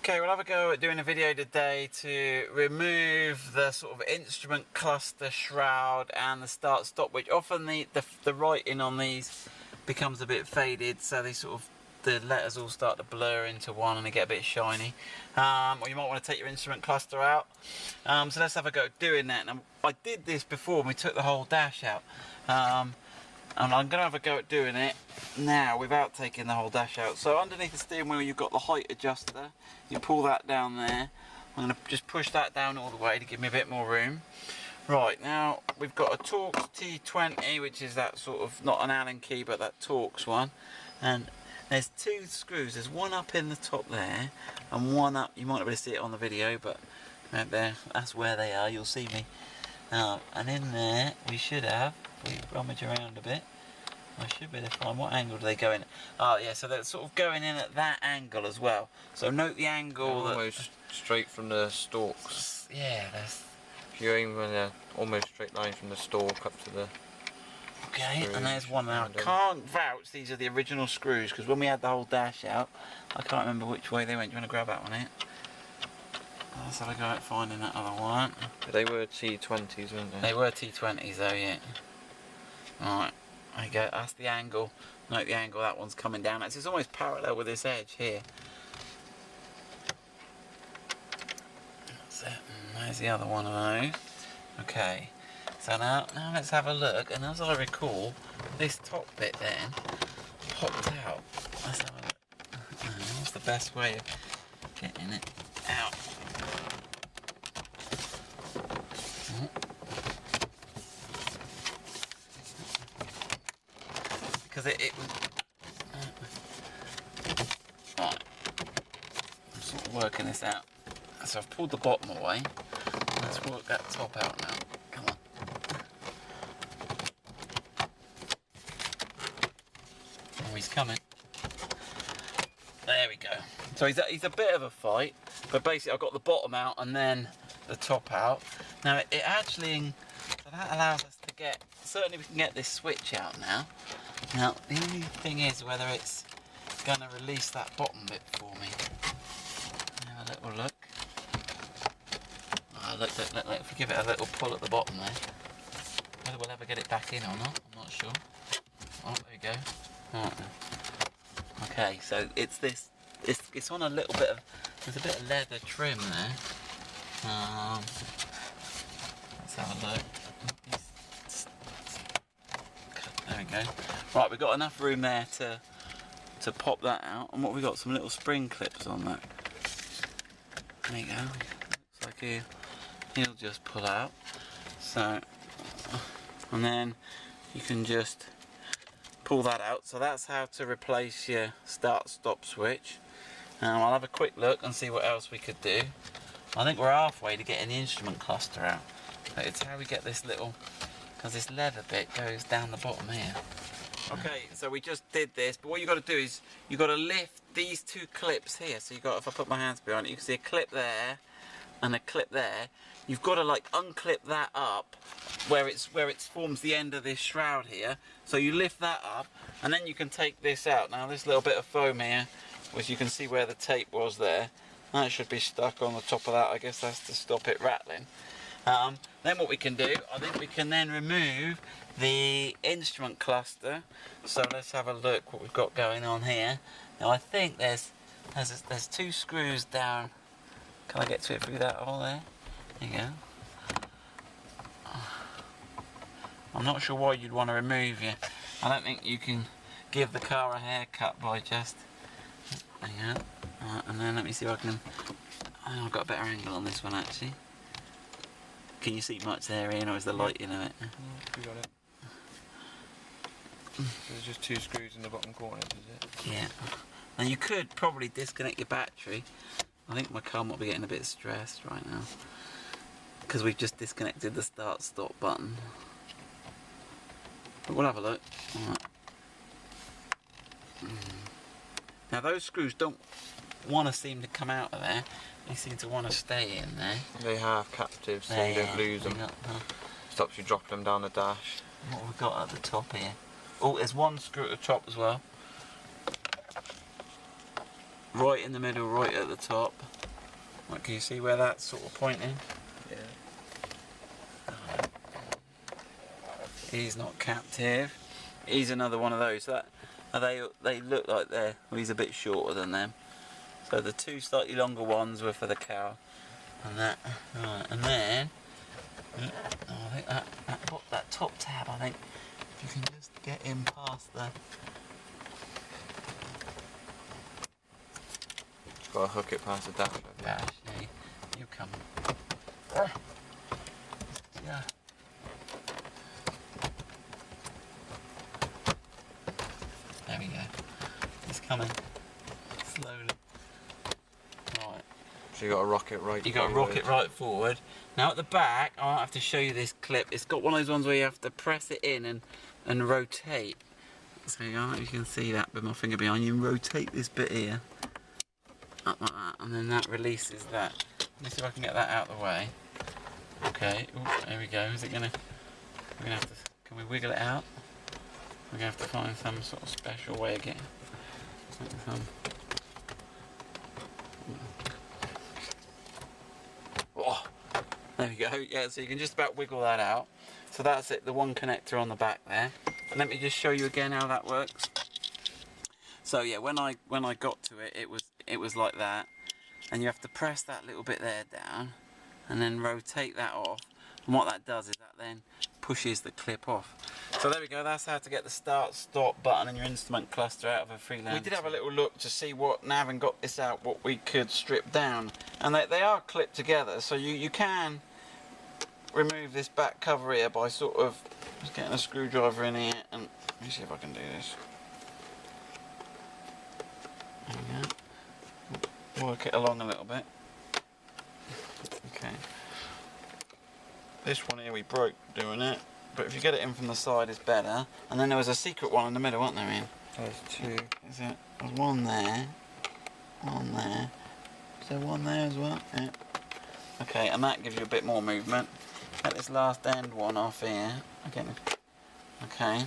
Okay, we'll have a go at doing a video today to remove the sort of instrument cluster shroud and the start-stop, which often the writing on these becomes a bit faded, so they sort of, the letters all start to blur into one and they get a bit shiny. Or you might want to take your instrument cluster out. So let's have a go at doing that. And I did this before and we took the whole dash out. And I'm going to have a go at doing it now without taking the whole dash out. So underneath the steering wheel you've got the height adjuster. You pull that down there. I'm going to just push that down all the way to give me a bit more room. Right, now we've got a Torx T20, which is that sort of, not an Allen key, but that Torx one. And there's two screws. There's one up in the top there and one up, you might not be able to see it on the video, but right there, that's where they are, you'll see me. And in there we should have, if we rummage around a bit, I should be able to find, what angle do they go in? Oh yeah, so they're sort of going in at that angle as well. So note the angle. Almost straight from the stalks. Yeah, that's... If you aim in a almost straight line from the stalk up to the... Okay, screws, and there's one now. I can't vouch these are the original screws, because when we had the whole dash out, I can't remember which way they went. Do you want to grab that one out? Let's have a go at finding that other one. They were T20s, weren't they? They were T20s though, yeah. Alright, there you go, that's the angle. Note the angle that one's coming down. It's almost parallel with this edge here. That's it. And there's the other one of those. Okay, so now let's have a look. And as I recall, this top bit then popped out. Let's have a look. What's the best way of getting it out? Because it was... Right. I'm sort of working this out. So I've pulled the bottom away. Let's work that top out now. Come on. Oh, he's coming. There we go. So he's a bit of a fight, but basically I've got the bottom out and then the top out. Now it actually, so that allows us to get, certainly we can get this switch out now. Now the only thing is whether it's going to release that bottom bit for me. Have a little look. Oh, look, if we give it a little pull at the bottom there. Whether we'll ever get it back in or not, I'm not sure. Oh, there we go. Right. Okay, so it's this, it's on a little bit of, there's a bit of leather trim there. Let's have a look. There we go. Right, we've got enough room there to pop that out. And what we got, some little spring clips on that. There you go. Looks like he'll just pull out. So, and then you can just pull that out. So that's how to replace your start-stop switch. I'll have a quick look and see what else we could do. I think we're halfway to getting the instrument cluster out. But it's how we get this little, because this leather bit goes down the bottom here. Okay, so we just did this, but what you've got to do is you've got to lift these two clips here. So you've got, if I put my hands behind it, you can see a clip there and a clip there. You've got to like unclip that up where it forms the end of this shroud here. So you lift that up and then you can take this out. Now this little bit of foam here, which you can see where the tape was there, that should be stuck on the top of that. I guess that's to stop it rattling. Then what we can do, I think we can then remove the instrument cluster. So let's have a look what we've got going on here. Now I think there's two screws down. Can I get to it through that hole there? There you go. I'm not sure why you'd want to remove you. I don't think you can give the car a haircut by just... There you go. And then let me see if I can... Oh, I've got a better angle on this one actually. Can you see much there, Ian, or is the light in it? You got it. There's just two screws in the bottom corner, is it? Yeah. Now you could probably disconnect your battery. I think my car might be getting a bit stressed right now, because we've just disconnected the start-stop button. But we'll have a look. Right. Now those screws don't want to seem to come out of there. They seem to want to stay in there. They have captives, so you don't lose them. Stops you dropping them down the dash. What have we got at the top here? Oh, there's one screw at the top as well. Right in the middle, right at the top. What, can you see where that's sort of pointing? Yeah. He's not captive. He's another one of those. That they look like they're. Well, he's a bit shorter than them. So the two slightly longer ones were for the cow, and that. Right, and then I think that top tab. I think if you can just get him past the. Got to hook it past the dash. Dash, yeah, you come. Yeah. There we go. It's coming slowly. Right. So you got to rock it right. You got to rock it right forward. Now at the back, I might have to show you this clip. It's got one of those ones where you have to press it in and rotate. So you can see that with my finger behind you. And rotate this bit here. Up like that, and then that releases that. Let me see if I can get that out of the way. Okay, ooh, there we go. Is it gonna? We're gonna have to. Can we wiggle it out? We're gonna have to find some sort of special way of getting. Oh, there we go. Yeah, so you can just about wiggle that out. So that's it. The one connector on the back there. And let me just show you again how that works. So yeah, when I got to it, it was like that, and you have to press that little bit there down, and then rotate that off. And what that does is that then pushes the clip off. So there we go. That's how to get the start/stop button and your instrument cluster out of a Freelander. We did have a little look to see what, now having got this out, what we could strip down, and they are clipped together. So you can remove this back cover here by sort of just getting a screwdriver in here, and let me see if I can do this. There we go. Work it along a little bit. Okay. This one here we broke doing it, but if you get it in from the side it's better. And then there was a secret one in the middle, wasn't there, Ian? There's two. Is it? There's one there. One there. Is there one there as well? Yeah. Okay, and that gives you a bit more movement. Get this last end one off here. Again. Okay.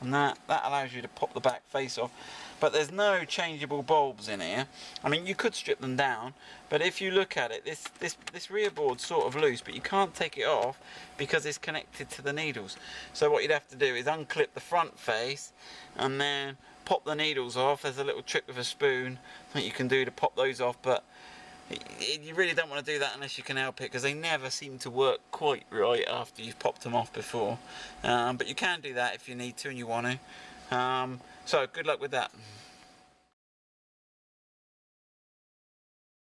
And that allows you to pop the back face off. But there's no changeable bulbs in here. I mean, you could strip them down, but if you look at it, this rear board's sort of loose, but you can't take it off because it's connected to the needles. So what you'd have to do is unclip the front face and then pop the needles off. There's a little trick with a spoon that you can do to pop those off, but you really don't want to do that unless you can help it, because they never seem to work quite right after you've popped them off before. But you can do that if you need to and you want to. So good luck with that.